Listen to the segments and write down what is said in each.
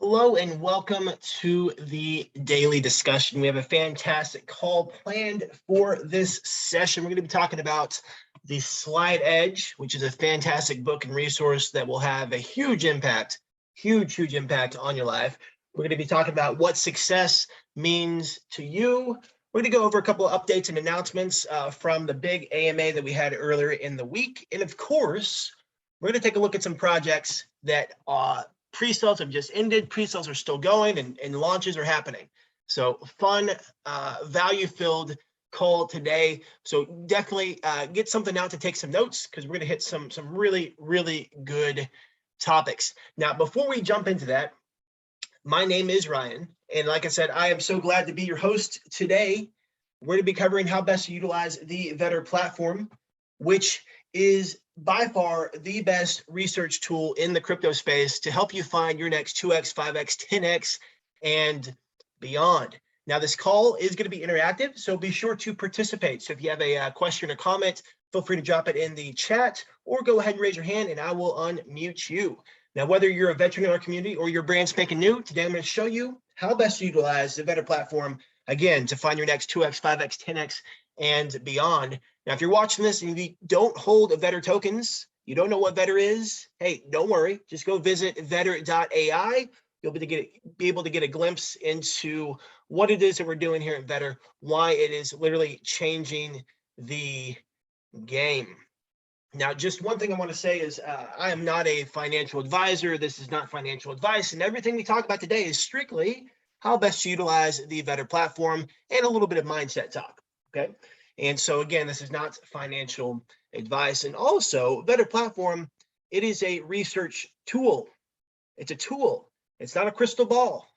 Hello and welcome to the daily discussion. We have a fantastic call planned for this session. We're going to be talking about the Slide Edge, which is a fantastic book and resource that will have a huge impact on your life. We're going to be talking about what success means to you. We're going to go over a couple of updates and announcements from the big AMA that we had earlier in the week. And of course, we're going to take a look at some projects that pre-sales have just ended, pre-sales are still going, and launches are happening. So fun, value-filled call today. So definitely get something out to take some notes because we're going to hit some really, really good topics. Now, before we jump into that, my name is Ryan, and like I said, I am so glad to be your host today. We're going to be covering how best to utilize the Vetter platform, which is by far the best research tool in the crypto space to help you find your next 2x, 5x, 10x, and beyond. Now, this call is going to be interactive, so be sure to participate. So if you have a question or comment, feel free to drop it in the chat or go ahead and raise your hand and I will unmute you. Now, whether you're a veteran in our community or you're brand spanking new, today I'm going to show you how best to utilize the Vetter platform, again, to find your next 2x, 5x, 10x, and beyond. Now, if you're watching this and you don't hold Vetter tokens, you don't know what Vetter is, hey, don't worry. Just go visit vetter.ai. You'll be able to get a glimpse into what it is that we're doing here at Vetter, why it is literally changing the game. Now, just one thing I want to say is I am not a financial advisor. This is not financial advice. And everything we talk about today is strictly how best to utilize the Vetter platform and a little bit of mindset talk, okay? And so again, this is not financial advice. And also, Vetter platform, it is a research tool. It's a tool. It's not a crystal ball.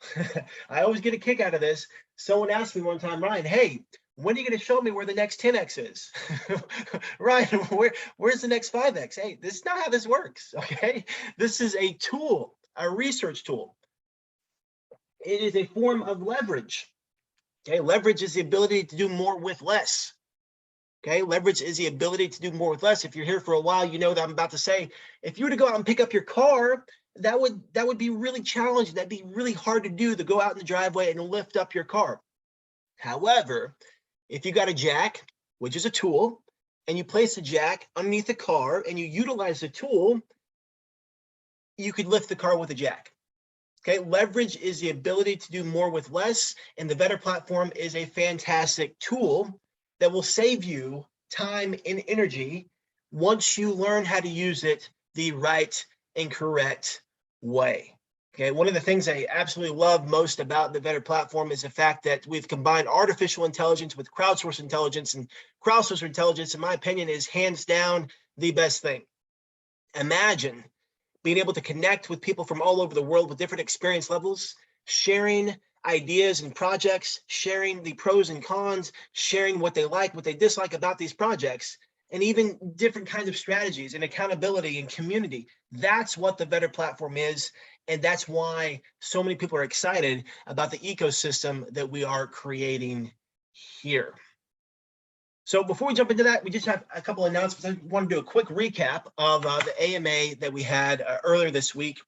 I always get a kick out of this. Someone asked me one time, Ryan, hey, when are you going to show me where the next 10x is? Ryan, where's the next 5x? Hey, this is not how this works, okay? This is a tool, a research tool. It is a form of leverage. Okay, leverage is the ability to do more with less. Okay, leverage is the ability to do more with less. If you're here for a while, you know that I'm about to say, if you were to go out and pick up your car, that would be really challenging. That'd be really hard to do, to go out in the driveway and lift up your car. However, if you got a jack, which is a tool, and you place the jack underneath the car and you utilize the tool, you could lift the car with a jack. Okay, leverage is the ability to do more with less, and the Vetter platform is a fantastic tool that will save you time and energy once you learn how to use it the right and correct way. Okay, one of the things I absolutely love most about the Vetter platform is the fact that we've combined artificial intelligence with crowdsourced intelligence, and crowdsourced intelligence, in my opinion, is hands down the best thing. Imagine being able to connect with people from all over the world with different experience levels, sharing ideas and projects, sharing the pros and cons, sharing what they like, what they dislike about these projects, and even different kinds of strategies and accountability and community. That's what the Vetter platform is. And that's why so many people are excited about the ecosystem that we are creating here. So before we jump into that, we just have a couple of announcements. I want to do a quick recap of the AMA that we had earlier this week.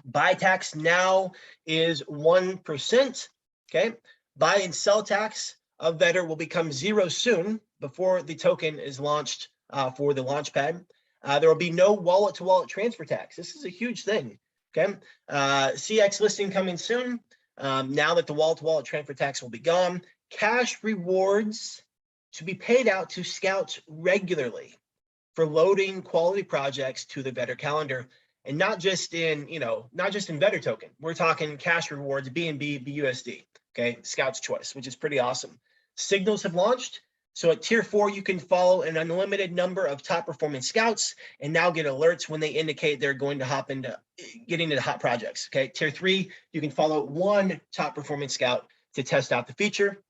Buy tax now is 1%, okay? Buy and sell tax of Vetter will become 0 soon before the token is launched for the launchpad. There will be no wallet-to-wallet transfer tax. This is a huge thing, okay? CX listing coming soon. Now that the wallet-to-wallet transfer tax will be gone. Cash rewards to be paid out to scouts regularly for loading quality projects to the Vetter calendar, and not just in Vetter token. We're talking cash rewards, BNB, BUSD, okay, Scout's Choice, which is pretty awesome. Signals have launched. So at tier 4, you can follow an unlimited number of top performing scouts and now get alerts when they indicate they're going to hop into getting into hot projects. Okay, tier 3, you can follow one top performing scout to test out the feature.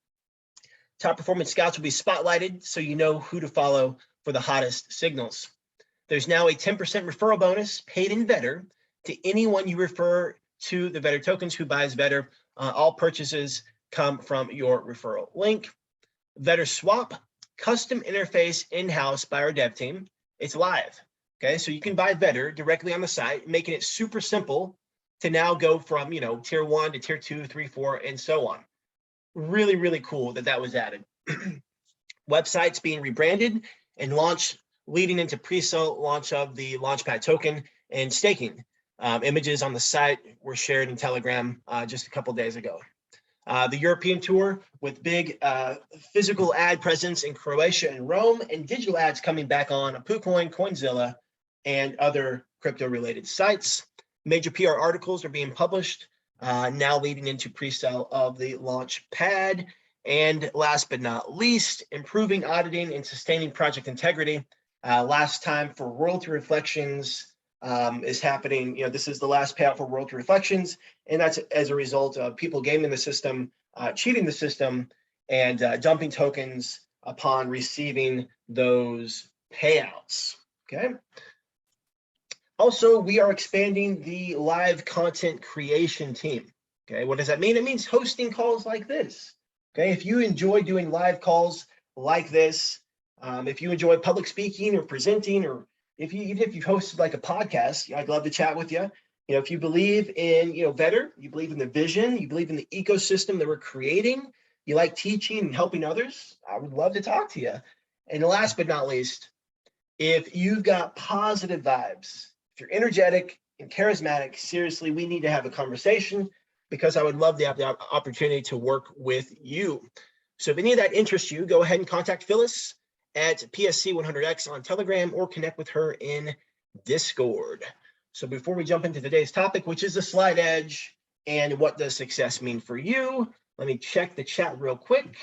Top performance scouts will be spotlighted so you know who to follow for the hottest signals. There's now a 10% referral bonus paid in Vetter to anyone you refer to the Vetter tokens who buys Vetter. All purchases come from your referral link. Vetter Swap, custom interface in-house by our dev team. It's live. Okay, so you can buy Vetter directly on the site, making it super simple to now go from, tier 1 to tier 2, 3, 4, and so on. Really, really cool that was added. Websites being rebranded and launched, leading into pre-sale launch of the Launchpad token and staking. Images on the site were shared in Telegram just a couple days ago. The European tour with big physical ad presence in Croatia and Rome, and digital ads coming back on PooCoin, Coinzilla, and other crypto-related sites. Major PR articles are being published, now leading into pre-sale of the Launchpad. And last but not least, improving auditing and sustaining project integrity. Last time for royalty reflections is happening. This is the last payout for royalty reflections, and that's as a result of people gaming the system, cheating the system, and dumping tokens upon receiving those payouts. Okay. Also, we are expanding the live content creation team. Okay, what does that mean? It means hosting calls like this. Okay, if you enjoy doing live calls like this, if you enjoy public speaking or presenting, or even if you've hosted like a podcast, I'd love to chat with you. If you believe in, better, you believe in the vision, you believe in the ecosystem that we're creating, you like teaching and helping others, I would love to talk to you. And last but not least, if you've got positive vibes, if you're energetic and charismatic, seriously, we need to have a conversation, because I would love to have the opportunity to work with you. So if any of that interests you, go ahead and contact Phyllis at PSC100X on Telegram, or connect with her in Discord. So before we jump into today's topic, which is the slide edge and what does success mean for you, let me check the chat real quick.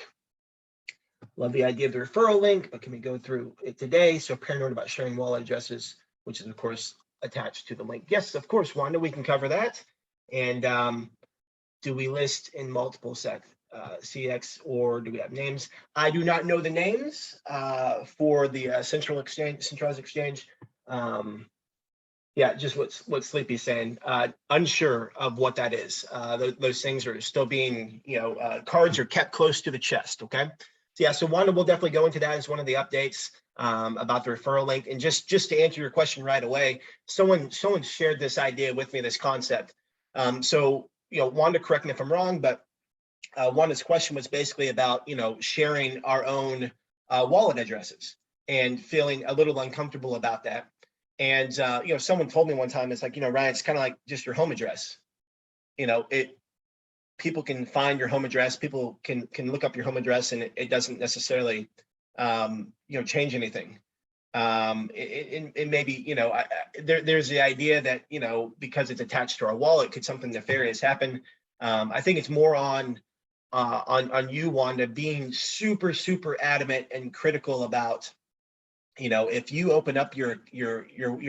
Love the idea of the referral link, but can we go through it today? So paranoid about sharing wallet addresses, which is of course attached to the link. Yes, of course, Wanda, we can cover that. And do we list in multiple CX, or do we have names? I do not know the names for the centralized exchange. Yeah, just what Sleepy's saying. Unsure of what that is. Those things are still being, cards are kept close to the chest. Okay. So yeah, so Wanda will definitely go into that as one of the updates about the referral link. And just to answer your question right away, someone shared this idea with me, this concept. So Wanda, correct me if I'm wrong, but Wanda's question was basically about, sharing our own wallet addresses and feeling a little uncomfortable about that. And, someone told me one time, it's like, Ryan, it's kind of like just your home address. People can find your home address, people can look up your home address, and it doesn't necessarily, change anything. It maybe, there's the idea that, because it's attached to our wallet, could something nefarious happen? I think it's more on you, Wanda, being super, super adamant and critical about, if you open up your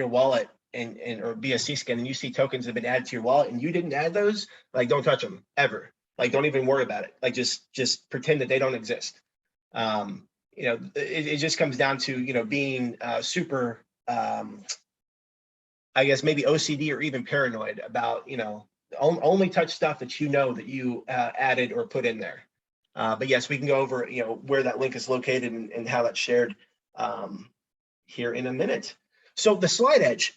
wallet and or BSC scan and you see tokens that have been added to your wallet and you didn't add those, like, don't touch them ever. Like, don't even worry about it. Like, just pretend that they don't exist. It just comes down to, being super, I guess maybe OCD or even paranoid about, only touch stuff that that you added or put in there. But yes, we can go over, where that link is located and how that's shared here in a minute. So the slide edge,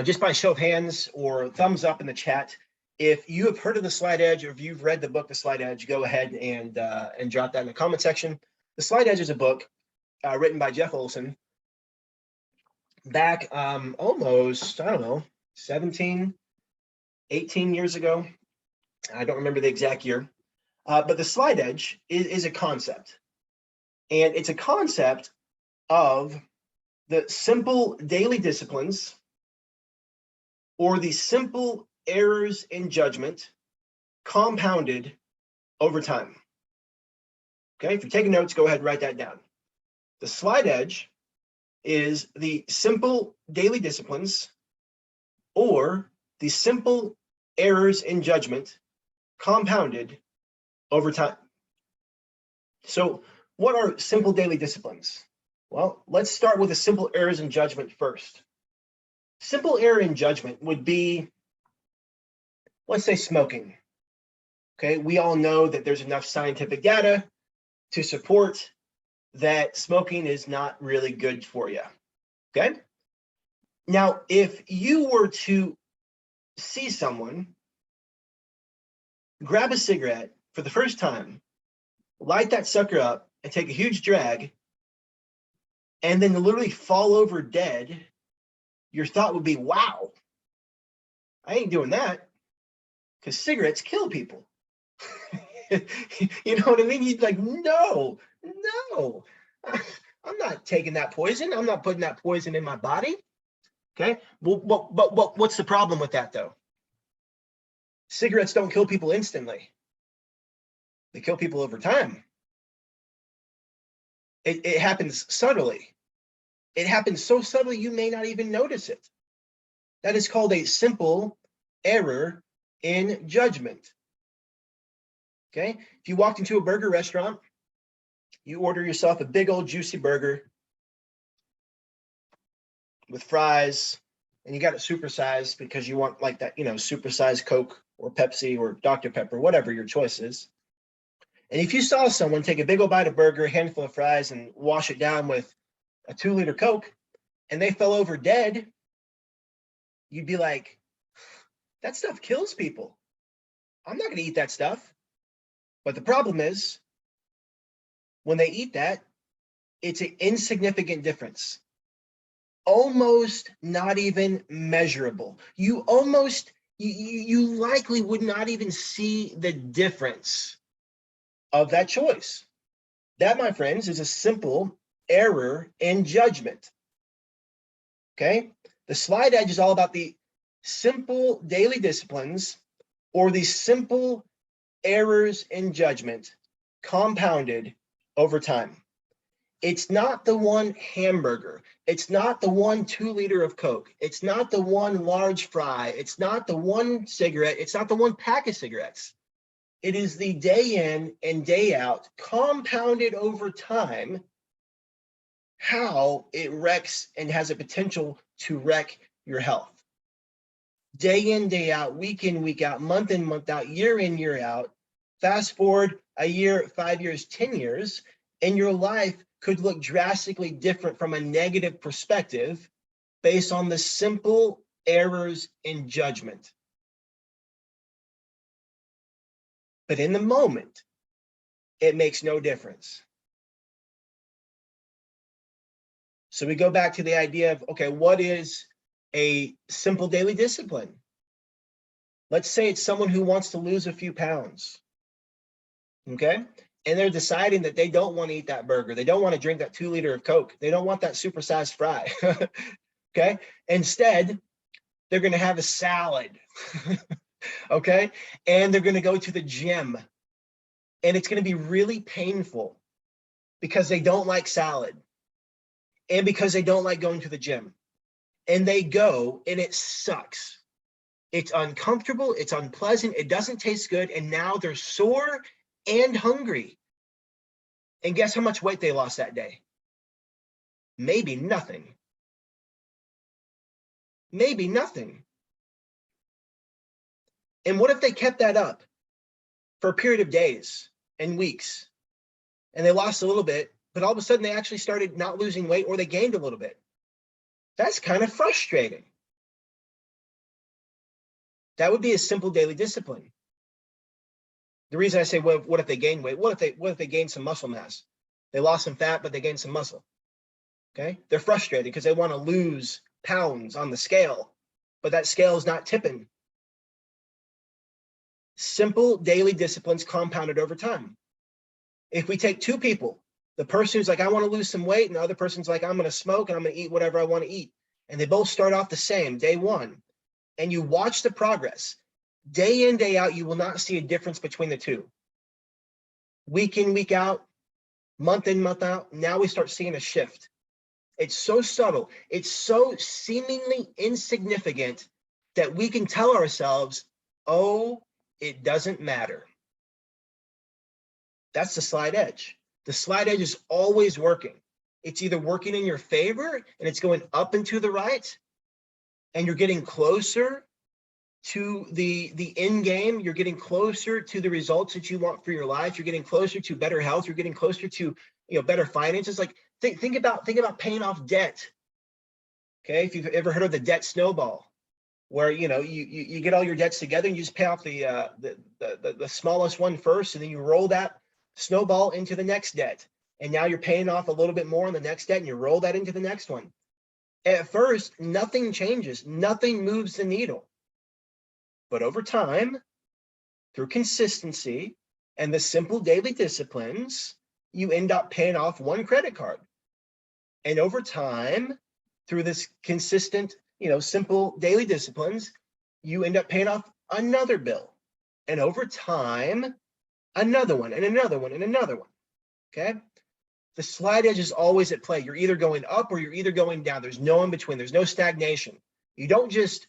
just by show of hands or thumbs up in the chat, if you have heard of the slide edge, or if you've read the book, The Slide Edge, go ahead and drop that in the comment section. The Slide Edge is a book written by Jeff Olson back almost, I don't know, 17, 18 years ago. I don't remember the exact year. But the slide edge is a concept. And it's a concept of the simple daily disciplines, or the simple errors in judgment compounded over time. Okay, if you're taking notes, go ahead and write that down. The slide edge is the simple daily disciplines, or the simple errors in judgment compounded over time. So what are simple daily disciplines? Well, let's start with the simple errors in judgment first. Simple error in judgment would be, let's say, smoking. Okay, we all know that there's enough scientific data to support that smoking is not really good for you. Okay, now if you were to see someone grab a cigarette for the first time, light that sucker up and take a huge drag, and then literally fall over dead, your thought would be, wow, I ain't doing that, because cigarettes kill people. You know what I mean? You'd like, no, I'm not taking that poison. I'm not putting that poison in my body. Okay, well, but what's the problem with that though? Cigarettes don't kill people instantly. They kill people over time. It happens subtly. It happens so subtly you may not even notice it. That is called a simple error in judgment. Okay, if you walked into a burger restaurant, you order yourself a big old juicy burger with fries, and you got it supersized because you want like that, supersized Coke or Pepsi or Dr. Pepper, whatever your choice is. And if you saw someone take a big old bite of burger, a handful of fries, and wash it down with a 2-liter Coke, and they fell over dead, you'd be like, that stuff kills people. I'm not going to eat that stuff. But the problem is, when they eat that, it's an insignificant difference. Almost not even measurable. You likely would not even see the difference of that choice. That, my friends, is a simple error in judgment. Okay? The slide edge is all about the simple daily disciplines, or the simple errors in judgment compounded over time. It's not the one hamburger. It's not the one 2-liter of Coke. It's not the one large fry. It's not the one cigarette. It's not the one pack of cigarettes. It is the day in and day out, compounded over time, how it wrecks and has a potential to wreck your health. Day in, day out, week in, week out, month in, month out, year in, year out. Fast forward a year, 5 years, 10 years, and your life could look drastically different from a negative perspective based on the simple errors in judgment. But in the moment, it makes no difference. So we go back to the idea of, okay, what is a simple daily discipline? Let's say it's someone who wants to lose a few pounds, okay? And they're deciding that they don't want to eat that burger. They don't want to drink that 2-liter of Coke. They don't want that supersized fry, okay? Instead, they're going to have a salad, okay? And they're going to go to the gym. And it's going to be really painful because they don't like salad and because they don't like going to the gym. And they go and it sucks. It's uncomfortable, it's unpleasant, it doesn't taste good, and now they're sore and hungry. And guess how much weight they lost that day? Maybe nothing. Maybe nothing. And what if they kept that up for a period of days and weeks, and they lost a little bit, but all of a sudden they actually started not losing weight, or they gained a little bit? That's kind of frustrating. That would be a simple daily discipline. The reason I say, what if they gain weight? What if they gain some muscle mass? They lost some fat, but they gained some muscle. Okay, they're frustrated because they want to lose pounds on the scale, but that scale is not tipping. Simple daily disciplines compounded over time. If we take two people, the person who's like, I want to lose some weight, and the other person's like, I'm going to smoke and I'm going to eat whatever I want to eat, and they both start off the same day one, and you watch the progress, day in, day out, you will not see a difference between the two. Week in, week out, month in, month out, now we start seeing a shift. It's so subtle, it's so seemingly insignificant that we can tell ourselves, oh, it doesn't matter. That's the slide edge. The slide edge is always working. It's either working in your favor and it's going up and to the right, and you're getting closer to the end game. You're getting closer to the results that you want for your life. You're getting closer to better health. You're getting closer to better finances. Like think about paying off debt. Okay, if you've ever heard of the debt snowball, where you get all your debts together and you just pay off the smallest one first, and then you roll that snowball into the next debt. And now you're paying off a little bit more on the next debt, and you roll that into the next one. At first, nothing changes, nothing moves the needle. But over time, through consistency and the simple daily disciplines, you end up paying off one credit card. And over time, through this consistent, simple daily disciplines, you end up paying off another bill. And over time, another one and another one and another one. Okay? The slide edge is always at play. You're either going up or you're either going down. There's no in between. There's no stagnation. You don't just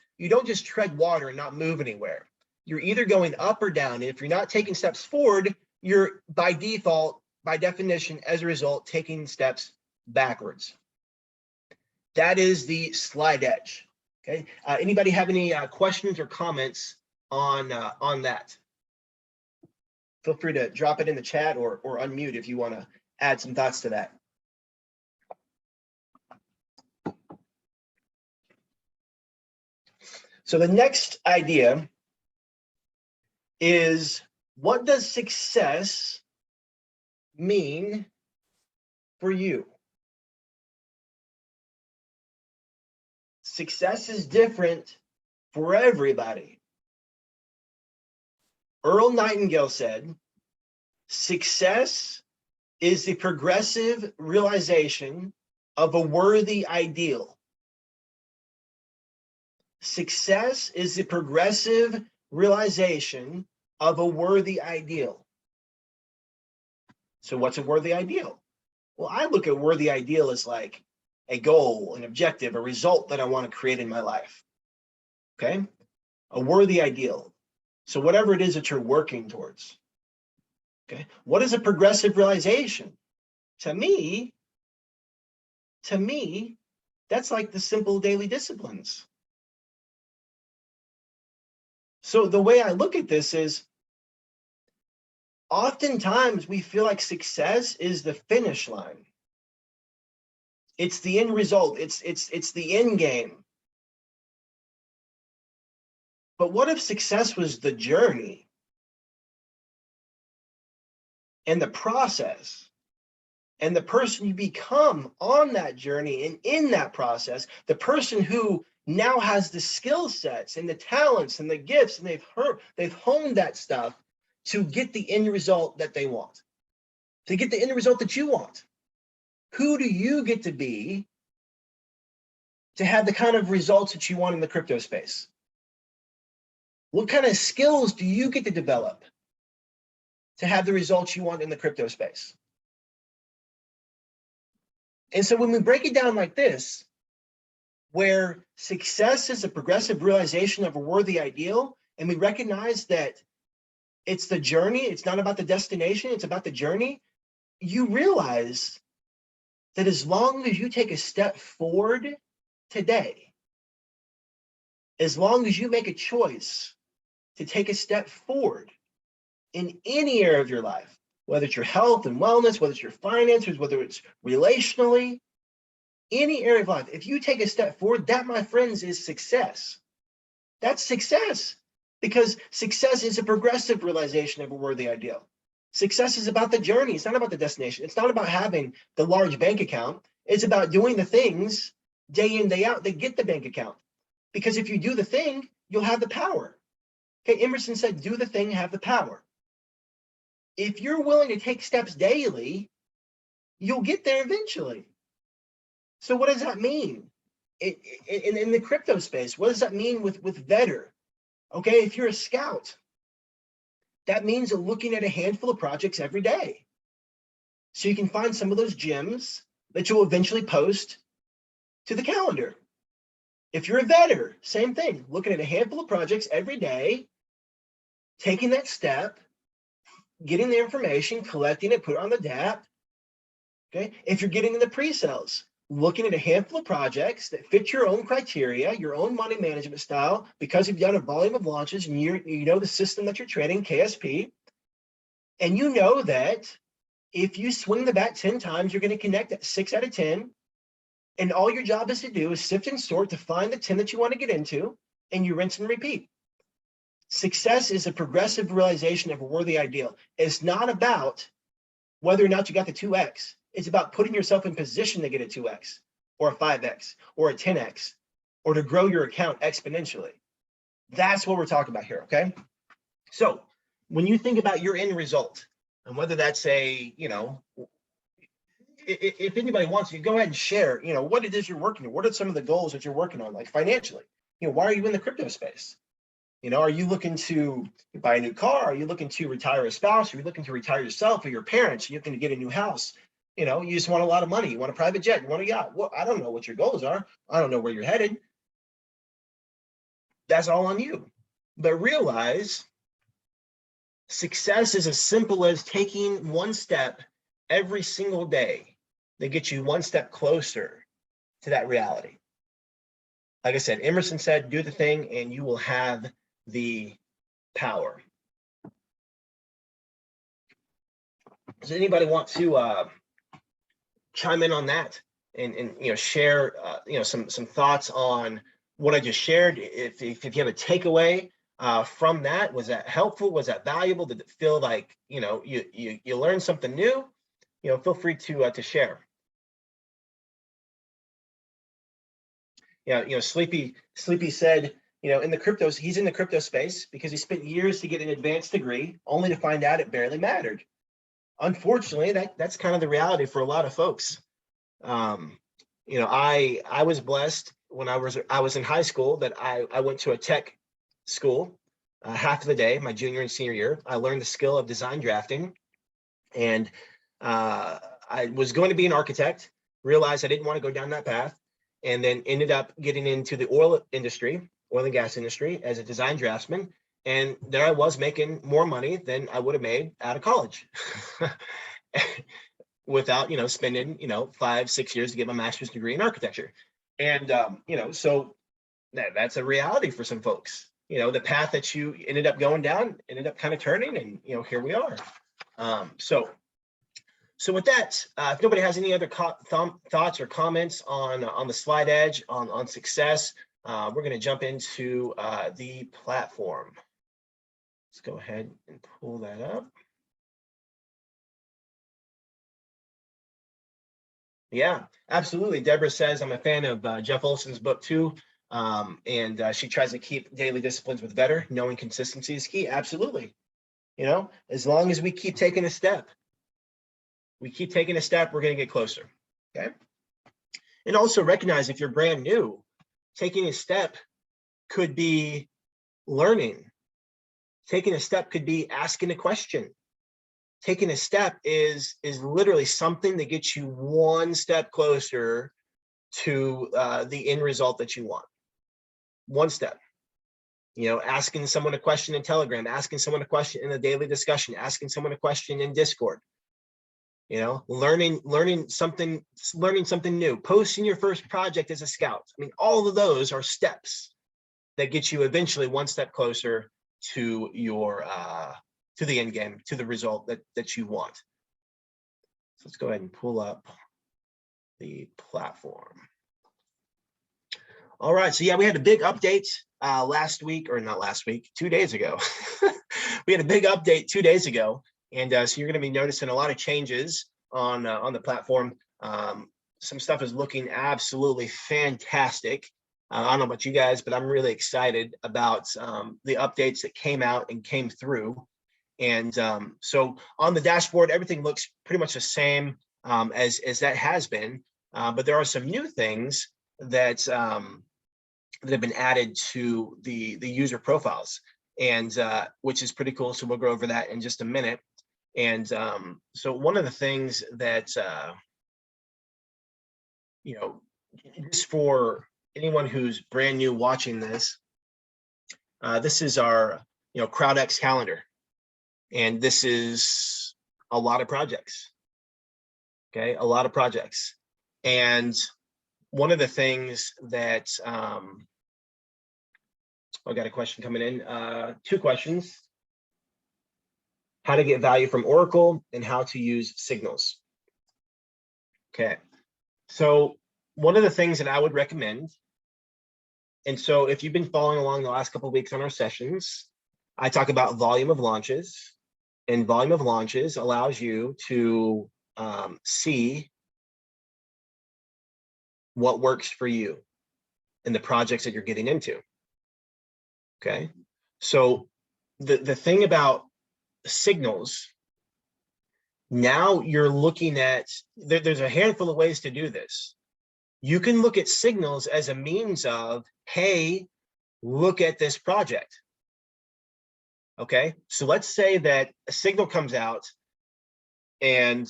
tread water and not move anywhere. You're either going up or down. And if you're not taking steps forward, you're by default, by definition, as a result, taking steps backwards. That is the slide edge. Okay. Anybody have any questions or comments on that? Feel free to drop it in the chat or unmute if you want to add some thoughts to that. So the next idea is, what does success mean for you? Success is different for everybody. Earl Nightingale said, success is the progressive realization of a worthy ideal. Success is the progressive realization of a worthy ideal. So what's a worthy ideal? Well, I look at worthy ideal as like a goal, an objective, a result that I want to create in my life. Okay? A worthy ideal. So whatever it is that you're working towards. Okay? What is a progressive realization? To me, that's like the simple daily disciplines. So the way I look at this is, oftentimes we feel like success is the finish line. It's the end result. It's the end game. But what if success was the journey and the process and the person you become on that journey, and in that process, the person who now has the skill sets and the talents and the gifts, and they've honed that stuff to get the end result that they want, to get the end result that you want? Who do you get to be to have the kind of results that you want in the crypto space? What kind of skills do you get to develop to have the results you want in the crypto space? And so when we break it down like this, where success is a progressive realization of a worthy ideal, and we recognize that it's the journey, it's not about the destination, it's about the journey, you realize that as long as you take a step forward today, as long as you make a choice to take a step forward in any area of your life, whether it's your health and wellness, whether it's your finances, whether it's relationally, any area of life, if you take a step forward, that, my friends, is success. That's success, because success is a progressive realization of a worthy ideal. Success is about the journey. It's not about the destination. It's not about having the large bank account. It's about doing the things day in, day out that get the bank account. Because if you do the thing, you'll have the power. Okay, Emerson said, do the thing, have the power. If you're willing to take steps daily, you'll get there eventually. So what does that mean? In the crypto space, what does that mean with Vetter? Okay, if you're a scout, that means looking at a handful of projects every day. So you can find some of those gems that you'll eventually post to the calendar. If you're a vetter, same thing, looking at a handful of projects every day, taking that step, getting the information, collecting it, put it on the dApp. Okay, if you're getting in the pre-sales, looking at a handful of projects that fit your own criteria, your own money management style, because you've done a volume of launches and you know the system that you're trading, KSP, and you know that if you swing the bat 10 times, you're going to connect at 6 out of 10, and all your job is to do is sift and sort to find the 10 that you want to get into, and you rinse and repeat. Success is a progressive realization of a worthy ideal. It's not about whether or not you got the 2x. It's about putting yourself in position to get a 2x or a 5x or a 10x or to grow your account exponentially. That's what we're talking about here, okay? So when you think about your end result, and whether that's a, if anybody wants to, go ahead and share, what it is you're working on. What are some of the goals that you're working on, like financially? Why are you in the crypto space? Are you looking to buy a new car? Are you looking to retire a spouse? Are you looking to retire yourself or your parents? Are you looking to get a new house? You just want a lot of money. You want a private jet. You want a yacht. Well, I don't know what your goals are. I don't know where you're headed. That's all on you. But realize success is as simple as taking one step every single day that gets you one step closer to that reality. Like I said, Emerson said, do the thing and you will have the power. Does anybody want to chime in on that and share some thoughts on what I just shared? If you have a takeaway from that, was that helpful? Was that valuable? Did it feel like you learned something new? Feel free to share. Sleepy said, in the cryptos, he's in the crypto space because he spent years to get an advanced degree, only to find out it barely mattered. Unfortunately, that's kind of the reality for a lot of folks. I was blessed when I was in high school that I went to a tech school half of the day, my junior and senior year. I learned the skill of design drafting, and I was going to be an architect, realized I didn't want to go down that path, and then ended up getting into the oil and gas industry as a design draftsman. And there I was making more money than I would have made out of college without, spending, 5-6 years to get my master's degree in architecture. And, so that's a reality for some folks. The path that you ended up going down ended up kind of turning, and, here we are. So with that, if nobody has any other thoughts or comments on the slide edge, on success, we're going to jump into the platform. Let's go ahead and pull that up. Yeah, absolutely. Deborah says, I'm a fan of Jeff Olson's book too. And she tries to keep daily disciplines with better, knowing consistency is key. Absolutely. As long as we keep taking a step, we're going to get closer. Okay. And also recognize if you're brand new, taking a step could be learning. Taking a step could be asking a question. Taking a step is literally something that gets you one step closer to the end result that you want. One step. Asking someone a question in Telegram, asking someone a question in a daily discussion, asking someone a question in Discord. Learning something new, posting your first project as a scout. I mean, all of those are steps that get you eventually one step closer to your to the end game, to the result that you want. So let's go ahead and pull up the platform. All right, so yeah, we had a big update last week, or not last week, 2 days ago. We had a big update 2 days ago, and so you're going to be noticing a lot of changes on the platform. Some stuff is looking absolutely fantastic. I don't know about you guys, but I'm really excited about the updates that came out and came through. And so on the dashboard, everything looks pretty much the same as that has been, but there are some new things that have been added to the user profiles, and which is pretty cool. So we'll go over that in just a minute. And so one of the things that just for anyone who's brand new watching this, this is our CrowdX calendar, and this is a lot of projects. Okay, a lot of projects. And one of the things that I got a question coming in, 2 questions. How to get value from Oracle and how to use signals. Okay, so one of the things that I would recommend And so if you've been following along the last couple of weeks on our sessions, I talk about volume of launches, and volume of launches allows you to see what works for you in the projects that you're getting into. Okay, so the thing about signals, now you're looking at, there's a handful of ways to do this. You can look at signals as a means of, hey, look at this project. Okay, so let's say that a signal comes out, and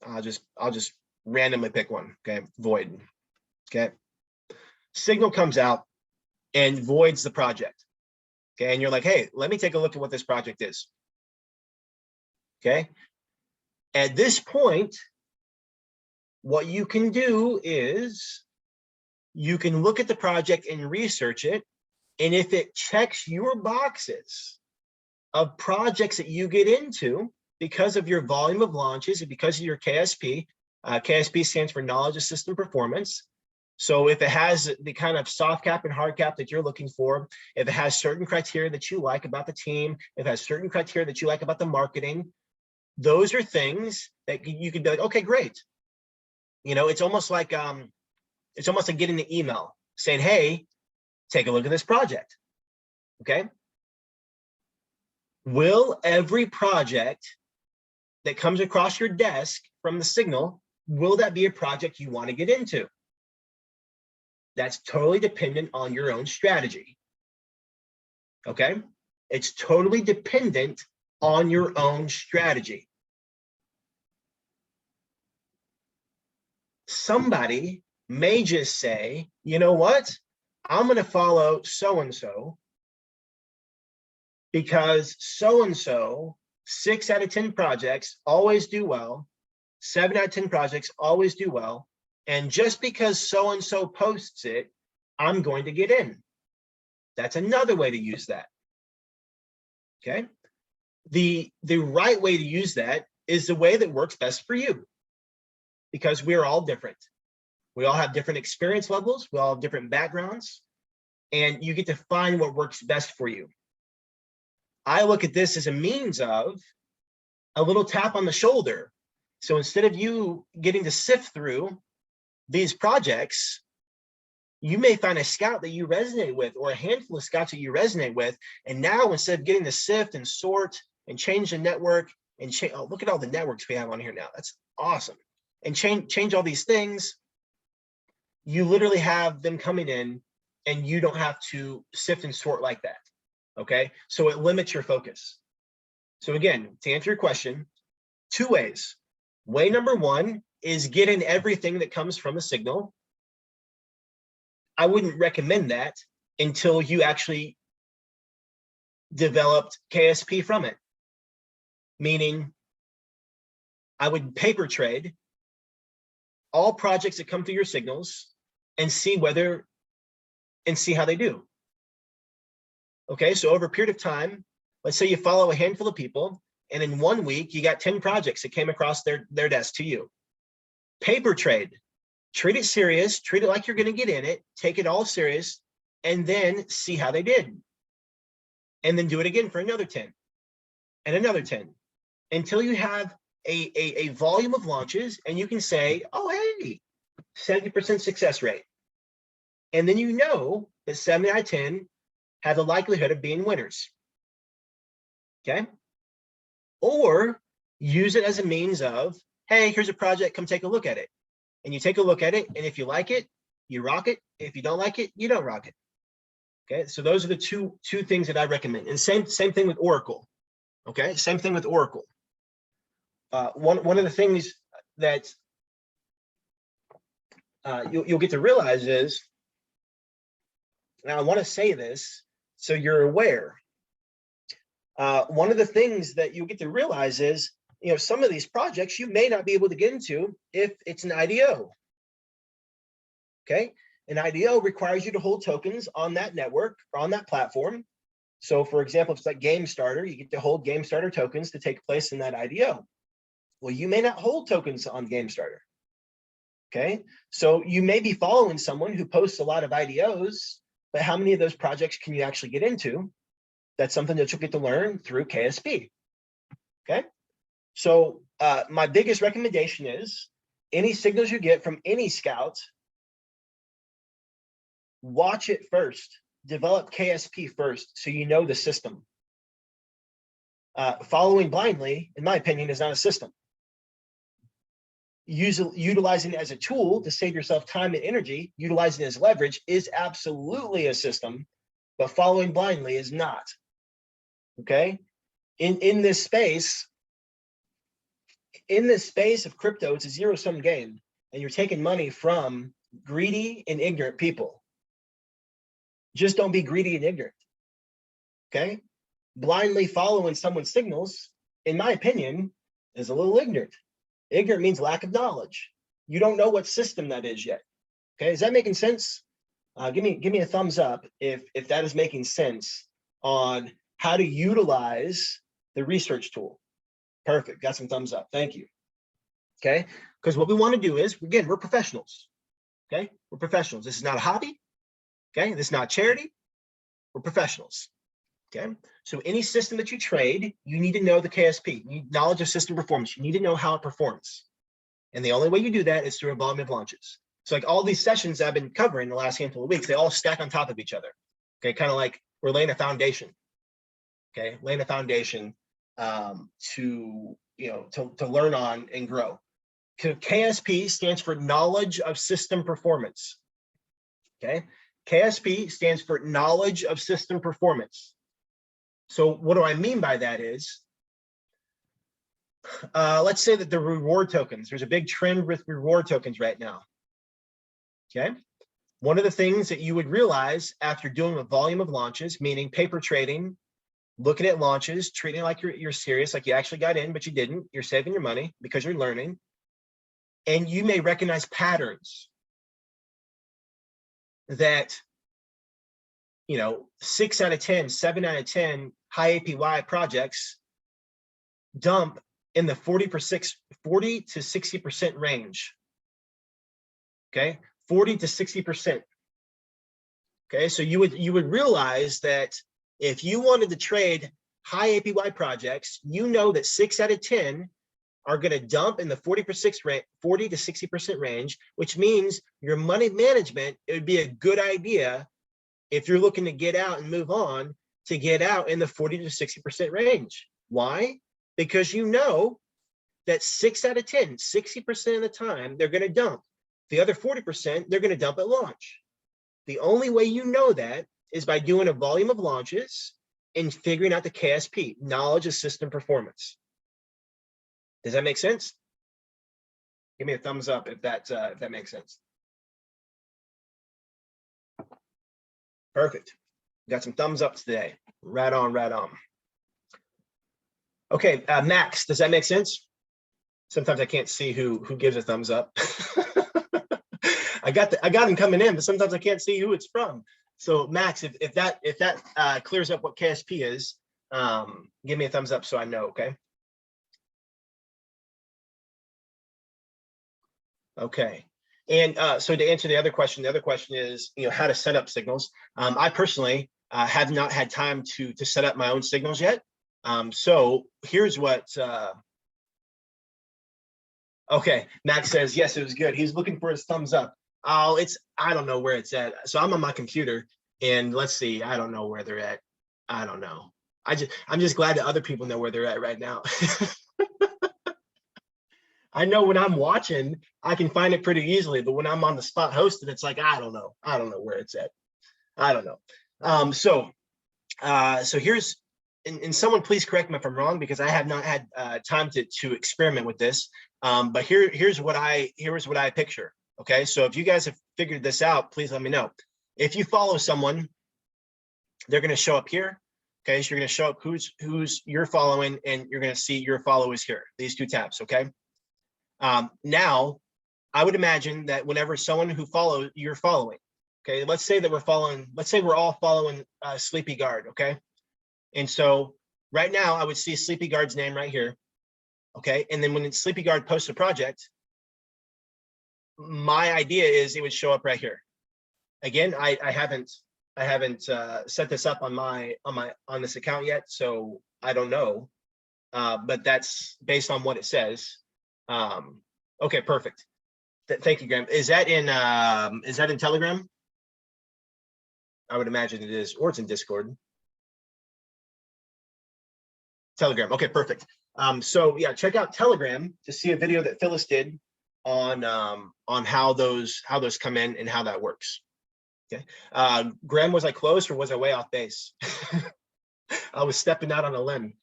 I'll just randomly pick one. Okay, void. Okay, signal comes out and voids the project. Okay, and you're like, hey, let me take a look at what this project is. Okay, at this point, what you can do is you can look at the project and research it. And if it checks your boxes of projects that you get into because of your volume of launches and because of your KSP, KSP stands for Knowledge of System Performance. So if it has the kind of soft cap and hard cap that you're looking for, if it has certain criteria that you like about the team, if it has certain criteria that you like about the marketing, those are things that you could be like, okay, great. You know, it's almost like getting an email saying, hey, take a look at this project. Okay. Will every project that comes across your desk from the signal, will that be a project you want to get into? That's totally dependent on your own strategy. Okay. It's totally dependent on your own strategy. Somebody may just say, you know what? I'm going to follow so-and-so because so-and-so, 6 out of 10 projects always do well. 7 out of 10 projects always do well. And just because so-and-so posts it, I'm going to get in. That's another way to use that. Okay. The right way to use that is the way that works best for you, because we're all different. We all have different experience levels. We all have different backgrounds, and you get to find what works best for you. I look at this as a means of a little tap on the shoulder. So instead of you getting to sift through these projects, you may find a scout that you resonate with, or a handful of scouts that you resonate with. And now instead of getting to sift and sort and change the network and change, oh, look at all the networks we have on here now. That's awesome. And change all these things. You literally have them coming in, and you don't have to sift and sort like that. Okay, so it limits your focus. So again, to answer your question, 2 ways. Way number 1 is getting everything that comes from a signal. I wouldn't recommend that until you actually developed KSP from it. Meaning, I would paper trade all projects that come through your signals and see how they do. Okay, so over a period of time, let's say you follow a handful of people, and in 1 week, you got 10 projects that came across their desk to you. Paper trade, treat it serious, treat it like you're gonna get in it, take it all serious, and then see how they did. And then do it again for another 10, and another 10, until you have a volume of launches, and you can say, oh, hey, 70% success rate. And then you know that 7 out of 10 have the likelihood of being winners. Okay. Or use it as a means of, hey, here's a project, come take a look at it. And you take a look at it, and if you like it, you rock it. If you don't like it, you don't rock it. Okay, so those are the two things that I recommend. And same thing with Oracle. Okay, same thing with Oracle. One of the things that you'll get to realize is, now I want to say this so you're aware. One of the things that you'll get to realize is, you know, some of these projects you may not be able to get into if it's an IDO. Okay, an IDO requires you to hold tokens on that network or on that platform. So for example, if it's like Game Starter, you get to hold Game Starter tokens to take place in that IDO. Well, you may not hold tokens on Game Starter. Okay, so you may be following someone who posts a lot of IDOs, but how many of those projects can you actually get into? That's something that you'll get to learn through KSP. Okay, so my biggest recommendation is any signals you get from any scout, watch it first, develop KSP first, so you know the system. Following blindly, in my opinion, is not a system. Utilizing it as a tool to save yourself time and energy, utilizing it as leverage is absolutely a system, but following blindly is not. Okay, in this space of crypto, it's a zero-sum game, and you're taking money from greedy and ignorant people. Just don't be greedy and ignorant. Okay, blindly following someone's signals, in my opinion, is a little ignorant. Ignorant means lack of knowledge. You don't know what system that is yet. Okay, is that making sense? Give me a thumbs up if that is making sense on how to utilize the research tool. Perfect, got some thumbs up, thank you. Okay, because what we want to do is, again, we're professionals. Okay, we're professionals. This is not a hobby. Okay, this is not charity. We're professionals. Okay, so any system that you trade, you need to know the KSP. You need knowledge of system performance. You need to know how it performs. And the only way you do that is through a volume of launches. So like all these sessions I've been covering the last handful of weeks, they all stack on top of each other. Okay, kind of like we're laying a foundation. Okay, laying a foundation to learn on and grow. KSP stands for knowledge of system performance. Okay, KSP stands for knowledge of system performance. So what do I mean by that is, let's say that the reward tokens, there's a big trend with reward tokens right now. Okay, one of the things that you would realize after doing a volume of launches, meaning paper trading, looking at launches, treating it like you're serious, like you actually got in, but you didn't, you're saving your money because you're learning, and you may recognize patterns that, 6 out of 10, 7 out of 10 high APY projects dump in the 40 to 60% range. Okay, 40 to 60%. Okay, so you would realize that if you wanted to trade high APY projects, that 6 out of 10 are going to dump in the 40 to 60% range, which means your money management, it would be a good idea if you're looking to get out and move on, to get out in the 40 to 60% range. Why? Because that 6 out of 10, 60% of the time, they're going to dump. The other 40%, they're going to dump at launch. The only way you know that is by doing a volume of launches and figuring out the KSP, knowledge of system performance. Does that make sense? Give me a thumbs up if that makes sense. Perfect. Got some thumbs up today. Right on, right on. Okay, Max, does that make sense? Sometimes I can't see who gives a thumbs up. I got them coming in, but sometimes I can't see who it's from. So Max, if that clears up what KSP is, give me a thumbs up so I know. Okay. Okay. And so to answer the other question is, how to set up signals. I personally have not had time to set up my own signals yet. So here's what. Okay, Max says yes, it was good. He's looking for his thumbs up. Oh, I don't know where it's at. So I'm on my computer, and let's see. I don't know where they're at. I don't know. I'm just glad that other people know where they're at right now. I know when I'm watching, I can find it pretty easily, but when I'm on the spot hosting, it's like, I don't know where it's at. I don't know. So here's, and someone please correct me if I'm wrong, because I have not had time to experiment with this. But here's what I picture. Okay, so if you guys have figured this out, please let me know. If you follow someone, they're going to show up here. Okay, so you're going to show up who's you're following, and you're going to see your followers here. These two tabs. Okay. Now, I would imagine that whenever someone who follows, you're following. Okay, let's say that we're all following Sleepy Guard. Okay, and so right now I would see Sleepy Guard's name right here. Okay, and then when Sleepy Guard posts a project, my idea is it would show up right here. Again, I haven't set this up on this account yet, so I don't know. But that's based on what it says. Okay, perfect. Thank you, Graham. Is that in Telegram? I would imagine it is, or it's in Discord. Telegram. Okay, perfect. So yeah, check out Telegram to see a video that Phyllis did on how those come in and how that works. Okay. Graham, was I close or was I way off base? I was stepping out on a limb.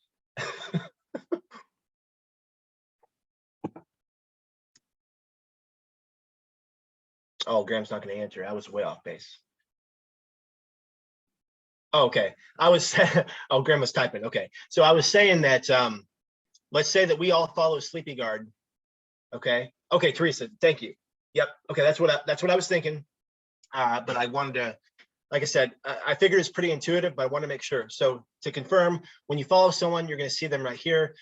Oh, Graham's not going to answer. I was way off base. Oh, okay. Oh, Graham was typing. Okay. So I was saying that, let's say that we all follow Sleepy Guard. Okay. Okay, Teresa, thank you. Yep. Okay. That's what I was thinking. But I wanted to, like I said, I figured it's pretty intuitive, but I want to make sure. So to confirm, when you follow someone, you're going to see them right here.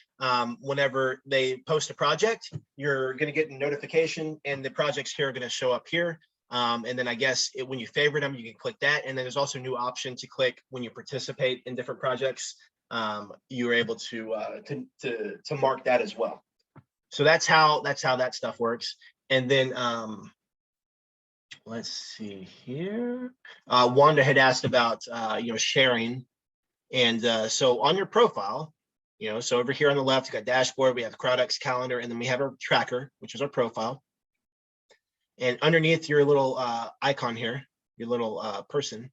Whenever they post a project, you're going to get a notification and the projects here are going to show up here. And then I guess when you favorite them, you can click that. And then there's also a new option to click when you participate in different projects. You're able to mark that as well. So that's how that stuff works. And then let's see here. Wanda had asked about sharing, and so on your profile, so over here on the left, you got dashboard, we have CrowdX calendar, and then we have our tracker, which is our profile. And underneath your little icon here, your little person,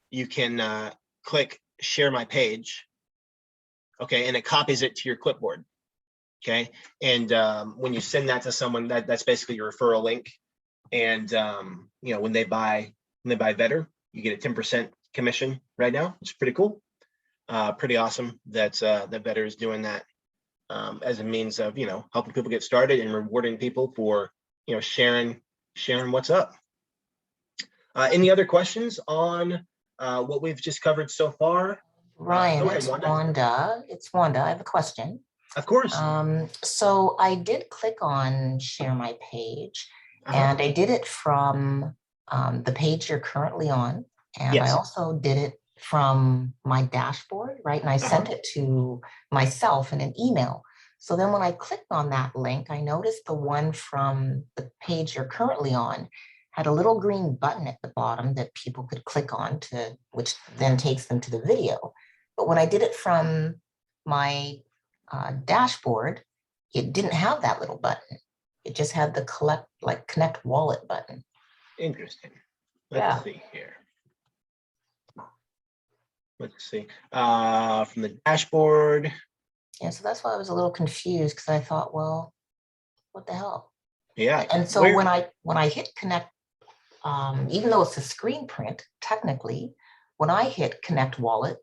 you can click share my page. Okay, and it copies it to your clipboard. Okay, and when you send that to someone, that's basically your referral link. And when they buy Vetter, you get a 10% commission right now, which is pretty cool. Pretty awesome that Vetter is doing that as a means of helping people get started and rewarding people for sharing what's up. Any other questions on what we've just covered so far? Ryan, it's Wanda. It's Wanda. I have a question. Of course. So I did click on share my page, and I did it from the page you're currently on, and yes. I also did it from my dashboard, right? And I sent it to myself in an email. So then when I clicked on that link, I noticed the one from the page you're currently on had a little green button at the bottom that people could click on, which then takes them to the video. But when I did it from my dashboard, it didn't have that little button. It just had the connect wallet button. Interesting. Let's see here. Let's see. From the dashboard. Yeah, so that's why I was a little confused, because I thought, well, what the hell? Yeah. And so when I hit connect, even though it's a screen print, technically, when I hit connect wallet,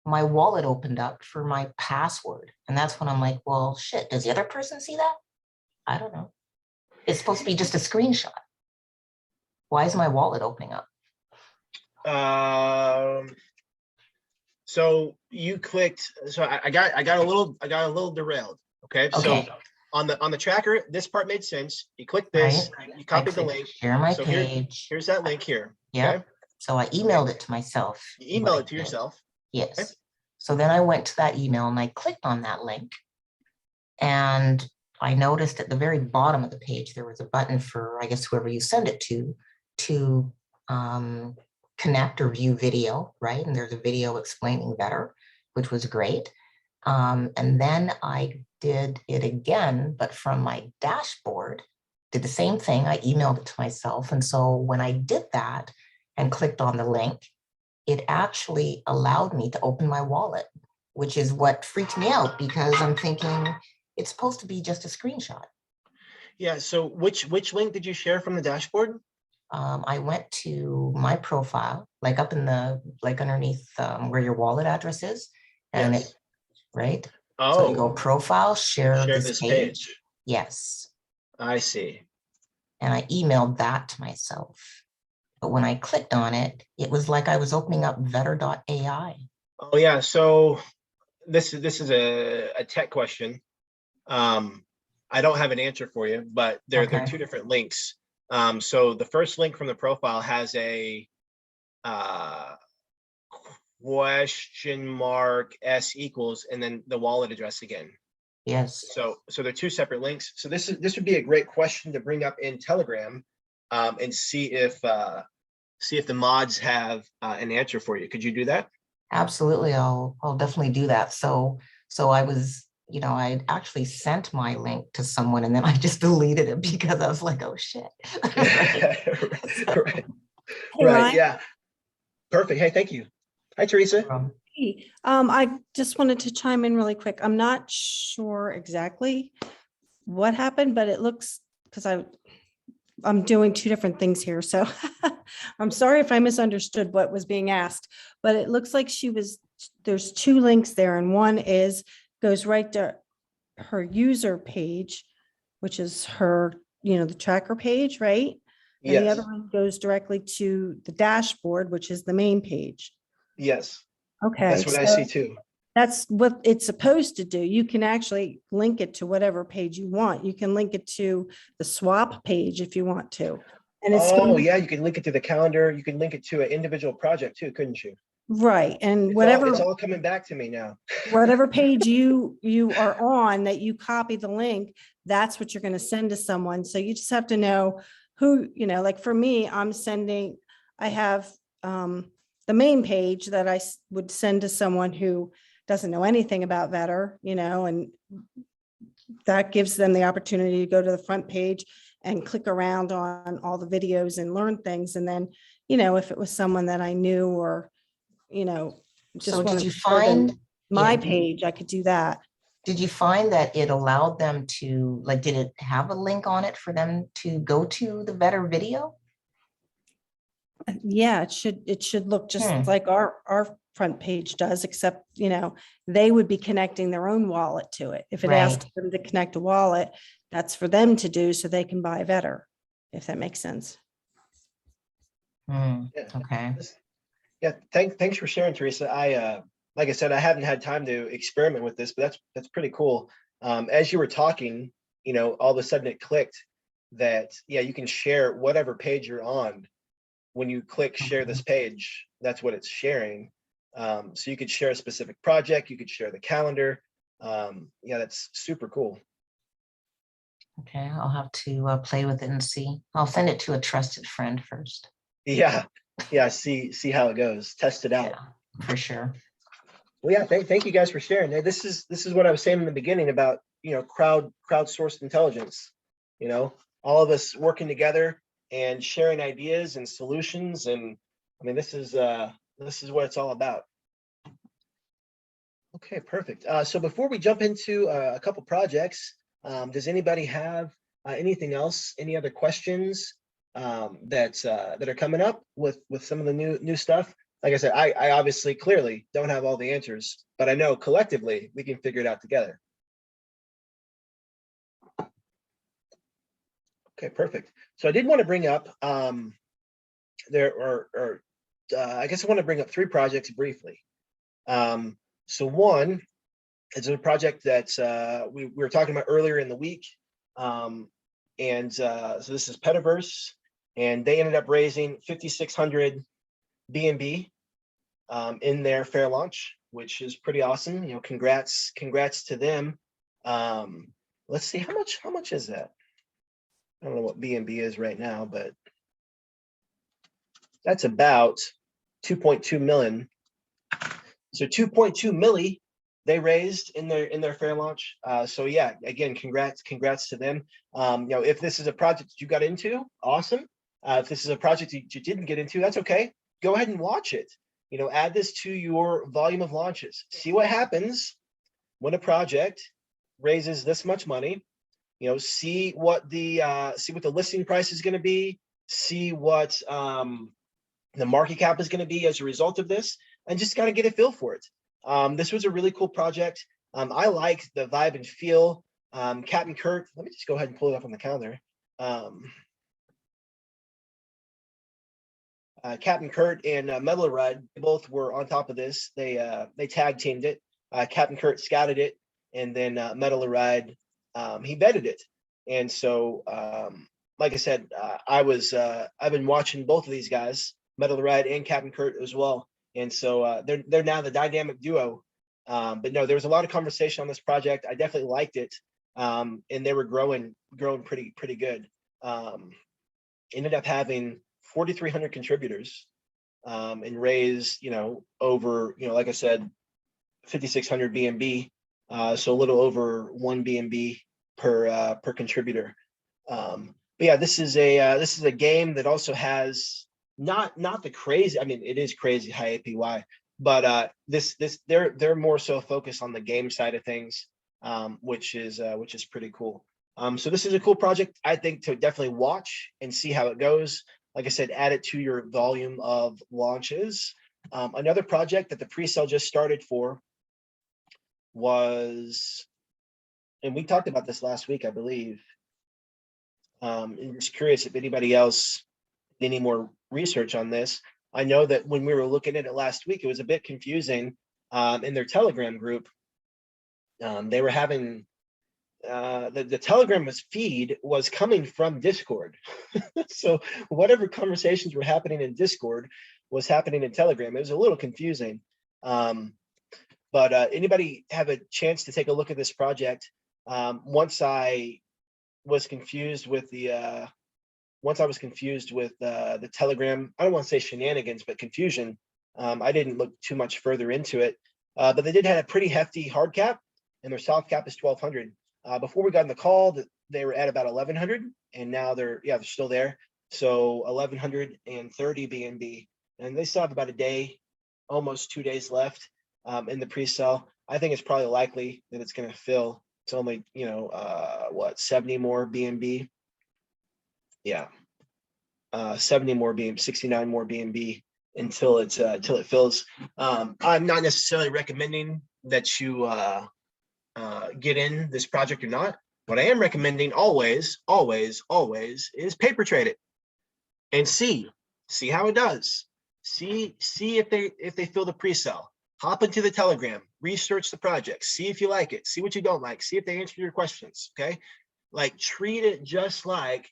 my wallet opened up for my password. And that's when I'm like, well, shit, does the other person see that? I don't know. It's supposed to be just a screenshot. Why is my wallet opening up? So you clicked, so I got a little derailed. Okay. So on the tracker, this part made sense. You click this, you copy the link. Share my page. Here's that link here. Yeah. Okay? So I emailed it to myself. You email it to yourself. Yes. Okay. So then I went to that email and I clicked on that link, and I noticed at the very bottom of the page, there was a button for, I guess, whoever you send it to connect or view video, right? And there's a video explaining Vetter, which was great. And then I did it again, but from my dashboard, did the same thing. I emailed it to myself. And so when I did that and clicked on the link, it actually allowed me to open my wallet, which is what freaked me out, because I'm thinking it's supposed to be just a screenshot. Yeah, so which link did you share from the dashboard? I went to my profile, like up in the, underneath where your wallet address is. And yes. Right? Oh. So you go profile, share this page. Yes. I see. And I emailed that to myself. But when I clicked on it, it was like I was opening up Vetter.ai. Oh yeah, so this is a tech question. I don't have an answer for you, but they're Okay. two different links. So the first link from the profile has a question mark S equals, and then the wallet address again. Yes. So they're two separate links. So this would be a great question to bring up in Telegram, and see if the mods have an answer for you. Could you do that? Absolutely. I'll definitely do that. So I was, I actually sent my link to someone and then I just deleted it because I was like, oh shit. Right. Hey, Right. Ryan. Yeah. Perfect. Hey, thank you. Hi, Teresa. Hey, I just wanted to chime in really quick. I'm not sure exactly what happened, but it looks, because I'm doing two different things here. So I'm sorry if I misunderstood what was being asked, but it looks like there's two links there. And one goes right to her user page, which is her, the tracker page, right? And the other Yes. one goes directly to the dashboard, which is the main page. Yes. Okay. That's what I see too. That's what it's supposed to do. You can actually link it to whatever page you want. You can link it to the swap page if you want to. And it's Yeah, you can link it to the calendar. You can link it to an individual project too, couldn't you? right. And It's all coming back to me now. whatever page you are on that you copy the link, that's what you're going to send to someone. So you just have to know who, like for me, I have the main page that I would send to someone who doesn't know anything about Vetter, and that gives them the opportunity to go to the front page and click around on all the videos and learn things. And then, if it was someone that I knew or, just So did wanted you to show them find, my yeah, page, I could do that. did you find that it allowed them to, like, did it have a link on it for them to go to the Vetter video? Yeah, it should look just like our front page does, except, they would be connecting their own wallet to it. If it asked them to connect a wallet, that's for them to do so they can buy Vetter, if that makes sense. Yeah. Okay. Yeah. Thanks for sharing, Teresa. Like I said, I haven't had time to experiment with this, but that's pretty cool. As you were talking, all of a sudden it clicked that, yeah, you can share whatever page you're on. When you click share this page, that's what it's sharing. So you could share a specific project, you could share the calendar. Yeah, that's super cool. Okay, I'll have to play with it and see. I'll send it to a trusted friend first. Yeah, see how it goes. Test it out. Yeah, for sure. Well, yeah, thank you guys for sharing. Hey, this is what I was saying in the beginning about, crowdsourced intelligence. All of us working together and sharing ideas and solutions. And I mean, this is what it's all about. Okay, perfect. So before we jump into a couple projects, does anybody have anything else? Any other questions that are coming up with some of the new stuff? Like I said, I obviously clearly don't have all the answers, but I know collectively we can figure it out together. Okay, perfect. So I did want to bring up I guess I want to bring up three projects briefly. So one is a project that we were talking about earlier in the week. So this is Petaverse, and they ended up raising 5,600 BNB in their fair launch, which is pretty awesome. Congrats to them. Let's see, how much is that? I don't know what BNB is right now, but that's about 2.2 million. So 2.2 milli they raised in their fair launch. So yeah, again, congrats to them. If this is a project that you got into, awesome. If this is a project you didn't get into, that's okay. Go ahead and watch it. Add this to your volume of launches. See what happens when a project raises this much money. See what the listing price is going to be. See what the market cap is going to be as a result of this, and just got to get a feel for it. This was a really cool project. I like the vibe and feel. Captain Kurt, let me just go ahead and pull it up on the calendar. Captain Kurt and Metal Ride both were on top of this. They tag teamed it. Captain Kurt scouted it, and then Metal Ride he vetted it. And so, like I said, I've been watching both of these guys, Metal Red and Captain Kurt as well. And so they're now the dynamic duo. But no, there was a lot of conversation on this project. I definitely liked it. And they were growing pretty good. Ended up having 4,300 contributors, and raised, over, like I said, 5,600 BNB. So a little over 1 BNB per contributor. But yeah, this is a game that also has not the crazy. I mean, it is crazy high APY, but they're more so focused on the game side of things, which is pretty cool. So this is a cool project, I think, to definitely watch and see how it goes. Like I said, add it to your volume of launches. Another project that the pre-sale just started for was, and we talked about this last week, I believe. And just curious if anybody else did any more research on this. I know that when we were looking at it last week, it was a bit confusing in their Telegram group. They were having the Telegram feed was coming from Discord. So whatever conversations were happening in Discord was happening in Telegram. It was a little confusing. But anybody have a chance to take a look at this project? Once I was confused with the Telegram, I don't want to say shenanigans, but confusion. I didn't look too much further into it, but they did have a pretty hefty hard cap, and their soft cap is 1,200. Before we got in the call, they were at about 1,100, and now they're still there. So 1,130 BNB, and they still have about a day, almost 2 days left in the pre-sale. I think it's probably likely that it's going to fill. It's only 70 more BNB. Yeah, 70 more BNB, 69 more BNB until it fills. I'm not necessarily recommending that you get in this project or not. What I am recommending always is paper trade it and see how it does. See if they fill the pre-sale. Hop into the Telegram, research the project, see if you like it, see what you don't like, see if they answer your questions. Okay, like treat it just like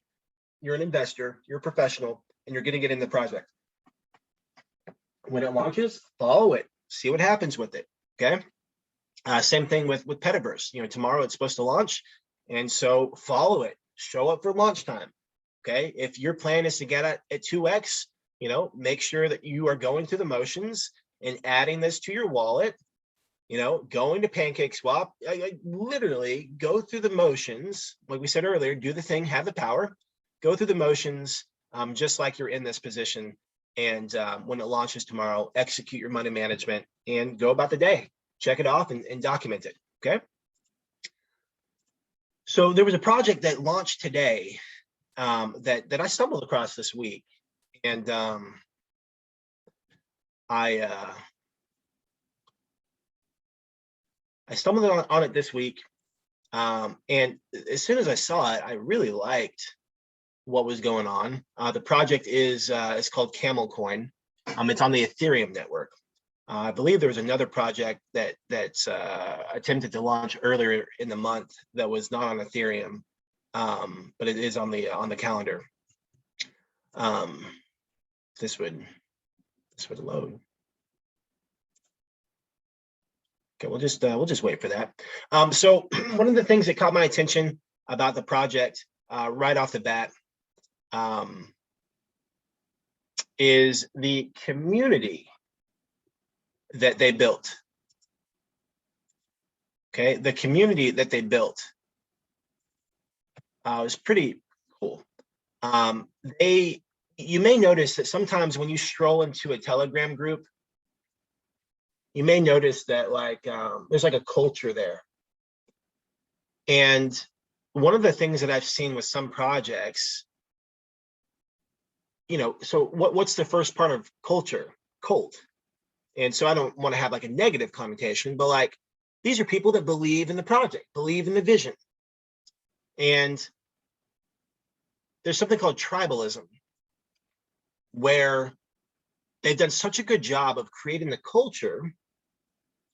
you're an investor, you're a professional, and you're going to get in the project. When it launches, follow it, see what happens with it. Okay. Same thing with Petaverse. Tomorrow it's supposed to launch, and so follow it. Show up for launch time. Okay. If your plan is to get at 2x, make sure that you are going through the motions and adding this to your wallet. Going to PancakeSwap. Literally go through the motions, like we said earlier. Do the thing, have the power. Go through the motions, just like you're in this position. And when it launches tomorrow, execute your money management and go about the day. Check it off and document it. Okay. So there was a project that launched today that I stumbled across this week, and I stumbled on it this week, and as soon as I saw it, I really liked what was going on. The project is called Camelcoin. It's on the Ethereum network. I believe there was another project that attempted to launch earlier in the month that was not on Ethereum, but it is on the calendar. This would load. Okay, we'll just wait for that. So one of the things that caught my attention about the project right off the bat is the community that they built. Okay, the community that they built was pretty cool. You may notice that sometimes when you stroll into a Telegram group, you may notice that there's like a culture there. And one of the things that I've seen with some projects, so what's the first part of culture? Cult. And so I don't want to have like a negative connotation, but these are people that believe in the project, believe in the vision. And there's something called tribalism, where they've done such a good job of creating the culture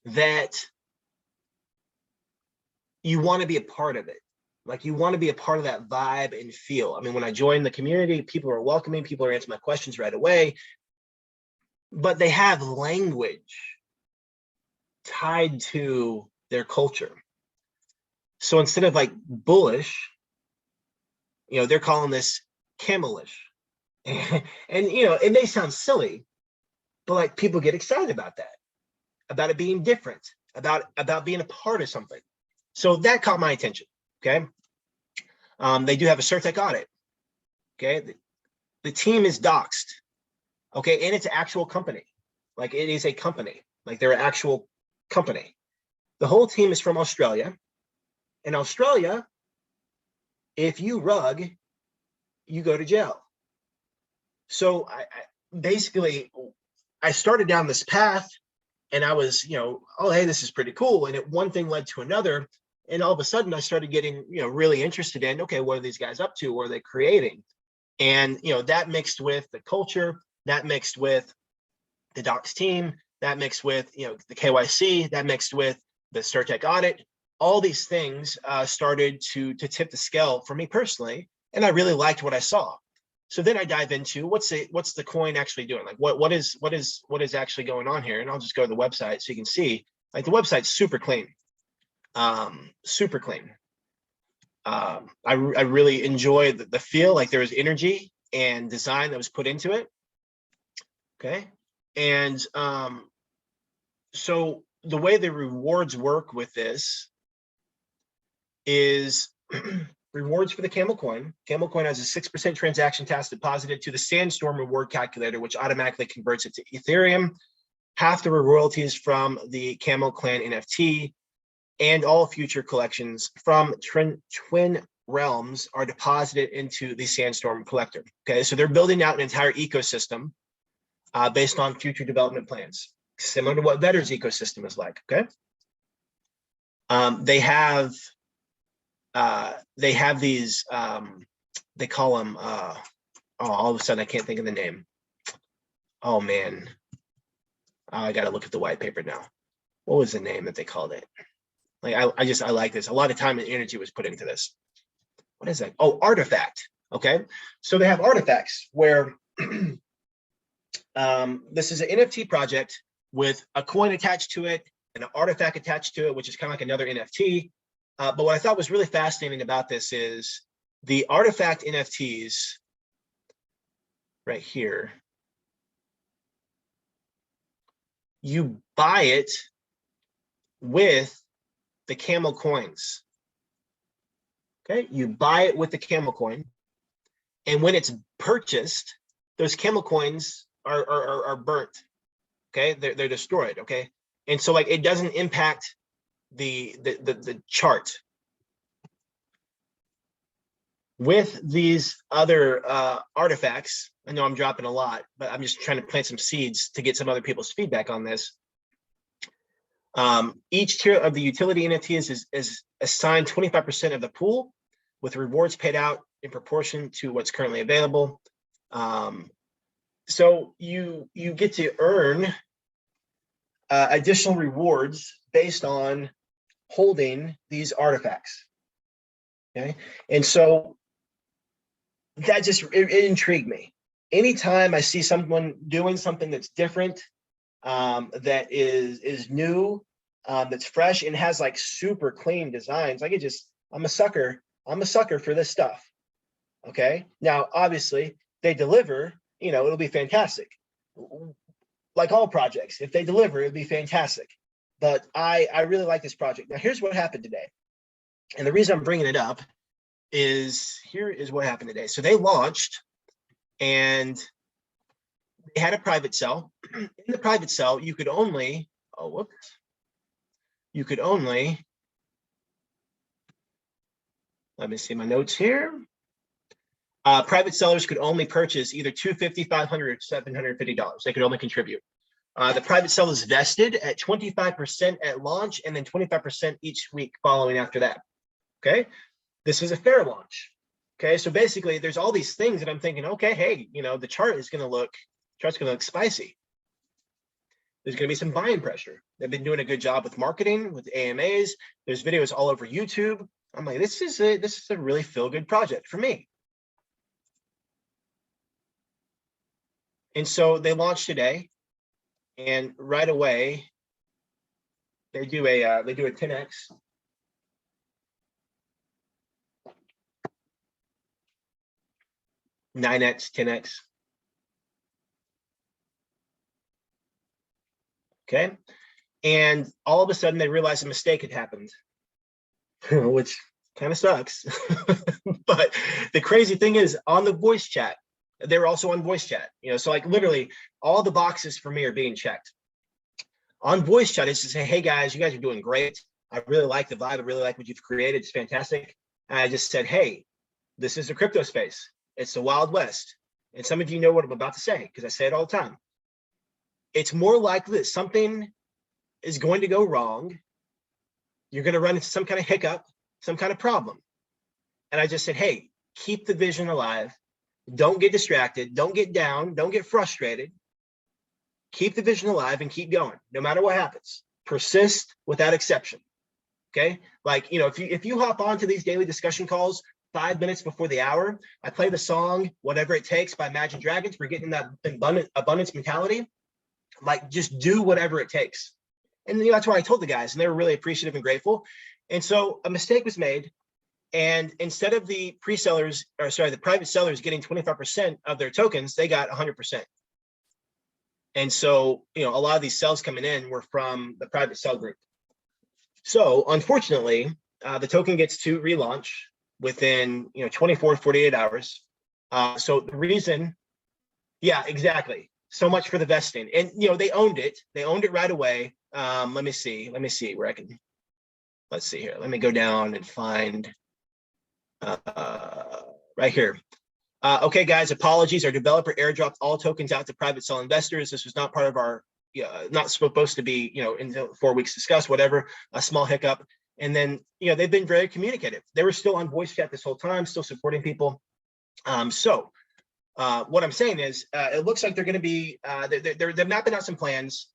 that you want to be a part of it. Like you want to be a part of that vibe and feel. I mean, when I joined the community, people are welcoming, people are answering my questions right away, but they have language tied to their culture. So instead of like bullish, you know, they're calling this camelish. And you know, it may sound silly, but like people get excited about that, about it being different, about being a part of something. So that caught my attention. Okay. They do have a Certec audit. Okay. The team is doxed. Okay. And it's an actual company. Like it is a company. Like they're an actual company. The whole team is from Australia. In Australia, if you rug, you go to jail. So I started down this path and I was, you know, oh, hey, this is pretty cool. And one thing led to another. And all of a sudden I started getting, you know, really interested in, okay, what are these guys up to? What are they creating? And, you know, that mixed with the culture, that mixed with the docs team, that mixed with, you know, the KYC, that mixed with the Certec audit, all these things started to tip the scale for me personally. And I really liked what I saw. So then I dive into what's the coin actually doing? Like what is actually going on here? And I'll just go to the website so you can see, like the website's super clean. Super clean. I really enjoy the feel, like there was energy and design that was put into it. Okay. And so the way the rewards work with this is rewards for the Camelcoin. Camelcoin has a 6% transaction tax deposited to the Sandstorm reward calculator, which automatically converts it to Ethereum. Half the royalties from the Camel Clan NFT and all future collections from Twin Realms are deposited into the Sandstorm collector. Okay, so they're building out an entire ecosystem based on future development plans, similar to what Vetter's ecosystem is like. Okay, they have these they call them all of a sudden I can't think of the name. Oh man, I got to look at the white paper now. What was the name that they called it? Like I like this. A lot of time and energy was put into this. What is that? Oh, artifact. Okay, so they have artifacts where this is an NFT project with a coin attached to it and an artifact attached to it, which is kind of like another NFT. But what I thought was really fascinating about this is the artifact NFTs right here. You buy it with the camel coins. Okay, you buy it with the camel coin, and when it's purchased, those camel coins are burnt. Okay, they're destroyed. Okay, and so like it doesn't impact the chart. With these other artifacts, I know I'm dropping a lot, but I'm just trying to plant some seeds to get some other people's feedback on this. Each tier of the utility NFTs is assigned 25% of the pool, with rewards paid out in proportion to what's currently available. So you get to earn additional rewards based on holding these artifacts. Okay, and so that just it intrigued me. Anytime I see someone doing something that's different, that is new, that's fresh and has like super clean designs, like I'm a sucker for this stuff. Okay, now obviously they deliver, you know, it'll be fantastic. Like all projects, if they deliver, it'd be fantastic. But I really like this project. Now here's what happened today, and the reason I'm bringing it up is here is what happened today. So they launched and they had a private sale. In the private sale, you could only, let me see my notes here. Private sellers could only purchase either $250, $500, or $750. They could only contribute. The private sale is vested at 25% at launch and then 25% each week following after that. Okay, this is a fair launch. Okay, so basically there's all these things that I'm thinking, okay, hey, you know, the chart's gonna look spicy. There's gonna be some buying pressure. They've been doing a good job with marketing, with AMAs. There's videos all over YouTube. I'm like, this is a really feel-good project for me. And so they launched today, and right away they do a 10x. Nine X, 10x. Okay. And all of a sudden they realized a mistake had happened, which kind of sucks. But the crazy thing is, on the voice chat, they were also on voice chat, so like literally all the boxes for me are being checked. On voice chat, it's to say, hey guys, you guys are doing great. I really like the vibe. I really like what you've created. It's fantastic. And I just said, hey, this is the crypto space. It's the Wild West. And some of you know what I'm about to say, because I say it all the time. It's more likely that something is going to go wrong. You're going to run into some kind of hiccup, some kind of problem. And I just said, hey, keep the vision alive. Don't get distracted. Don't get down. Don't get frustrated. Keep the vision alive and keep going, no matter what happens. Persist without exception. Okay? Like, if you hop onto these daily discussion calls 5 minutes before the hour, I play the song Whatever It Takes by Imagine Dragons. We're getting that abundance mentality. Like, just do whatever it takes. And that's what I told the guys, and they were really appreciative and grateful. And so a mistake was made. And instead of the the private sellers getting 25% of their tokens, they got 100%. And so, a lot of these sales coming in were from the private sell group. So unfortunately, the token gets to relaunch within 24 to 48 hours. So the reason, yeah, exactly. So much for the vesting. And they owned it. They owned it right away. Let me see where I can. Let's see here. Let me go down and find right here. Okay, guys, apologies. Our developer airdropped all tokens out to private sell investors. This was not part of our, not supposed to be, in 4 weeks discussed, whatever, a small hiccup. And then, they've been very communicative. They were still on voice chat this whole time, still supporting people. So what I'm saying is, it looks like they're going to be, they're mapping out some plans.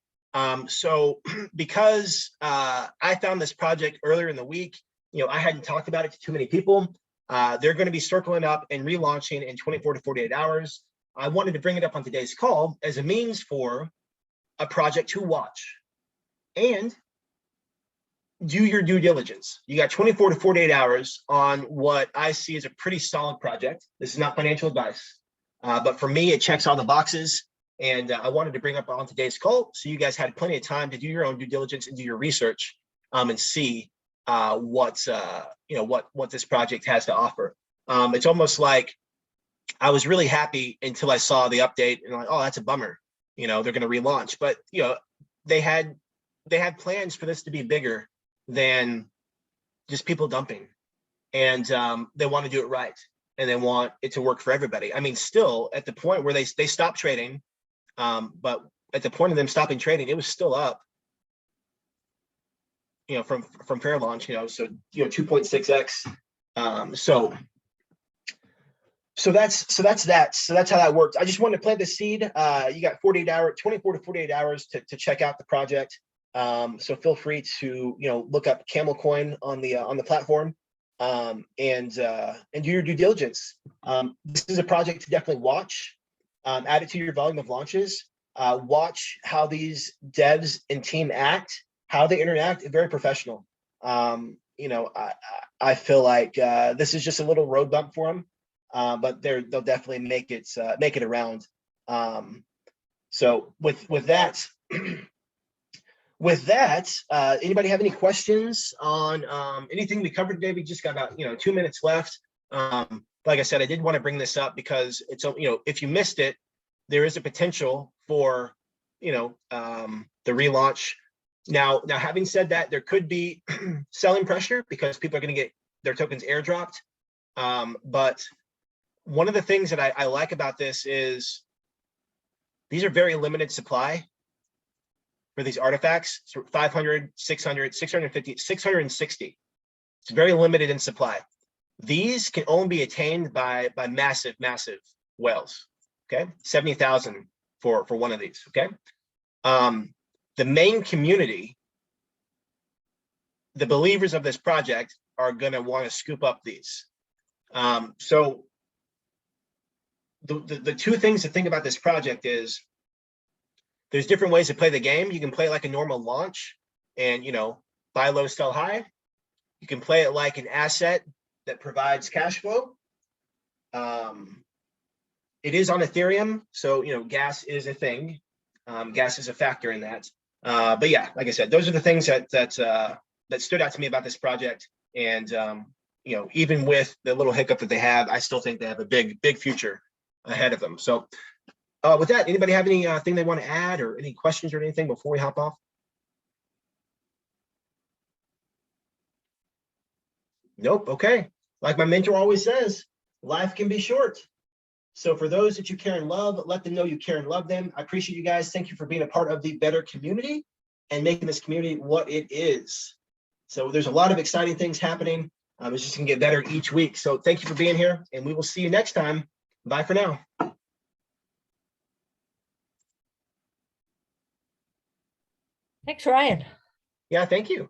So because I found this project earlier in the week, I hadn't talked about it to too many people. They're going to be circling up and relaunching in 24 to 48 hours. I wanted to bring it up on today's call as a means for a project to watch and do your due diligence. You got 24 to 48 hours on what I see as a pretty solid project. This is not financial advice, but for me, it checks all the boxes. And I wanted to bring up on today's call so you guys had plenty of time to do your own due diligence and do your research and see what this project has to offer. It's almost like I was really happy until I saw the update and like, oh, that's a bummer. They're going to relaunch, but they had plans for this to be bigger than just people dumping, and they want to do it right, and they want it to work for everybody. I mean, still at the point where they stopped trading, but at the point of them stopping trading, it was still up. From fair launch, so 2.6x. So that's how that works. I just wanted to plant the seed. You got 24 to 48 hours to check out the project. So feel free to look up Camelcoin on the platform and do your due diligence. This is a project to definitely watch. Add it to your volume of launches. Watch how these devs and team act, how they interact. Very professional. I feel like this is just a little road bump for them, but they'll definitely make it around. So with that. With that, anybody have any questions on anything we covered today? We just got about 2 minutes left. Like I said, I did want to bring this up because it's if you missed it, there is a potential for the relaunch. Now, having said that, there could be selling pressure because people are going to get their tokens airdropped. But one of the things that I like about this is these are very limited supply for these artifacts. So 500, 600, 650, 660. It's very limited in supply. These can only be attained by massive whales. Okay, 70,000 for one of these. Okay, the main community, the believers of this project, are going to want to scoop up these. So the two things to think about this project is there's different ways to play the game. You can play it like a normal launch and, you know, buy low, sell high. You can play it like an asset that provides cash flow. It is on Ethereum, so, you know, gas is a thing. Gas is a factor in that. But yeah, like I said, those are the things that stood out to me about this project. And, you know, even with the little hiccup that they have, I still think they have a big future ahead of them. So with that, anybody have anything they want to add or any questions or anything before we hop off? Nope. Okay. Like my mentor always says, life can be short. So for those that you care and love, let them know you care and love them. I appreciate you guys. Thank you for being a part of the Better community and making this community what it is. So there's a lot of exciting things happening. It's just gonna get better each week. So thank you for being here, and we will see you next time. Bye for now. Thanks, Ryan. Yeah, thank you.